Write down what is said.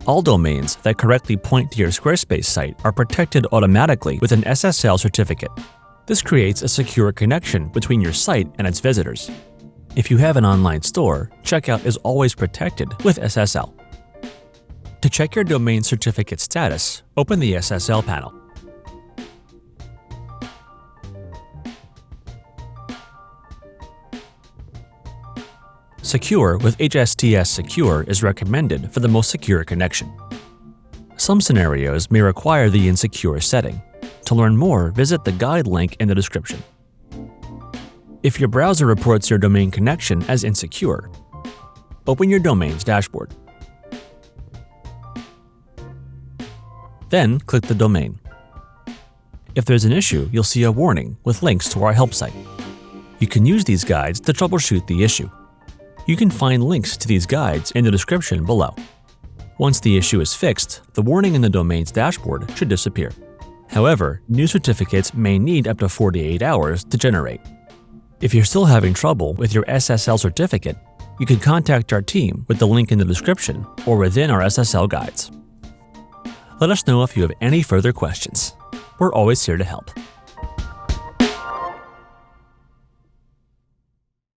All domains that correctly point to your Squarespace site are protected automatically with an SSL certificate. This creates a secure connection between your site and its visitors. If you have an online store, checkout is always protected with SSL. To check your domain certificate status, open the SSL panel. Secure with HSTS Secure is recommended for the most secure connection. Some scenarios may require the insecure setting. To learn more, visit the guide link in the description. If your browser reports your domain connection as insecure, open your domain's dashboard. Then click the domain. If there's an issue, you'll see a warning with links to our help site. You can use these guides to troubleshoot the issue. You can find links to these guides in the description below. Once the issue is fixed, the warning in the domain's dashboard should disappear. However, new certificates may need up to 48 hours to generate. If you're still having trouble with your SSL certificate, you can contact our team with the link in the description or within our SSL guides. Let us know if you have any further questions. We're always here to help.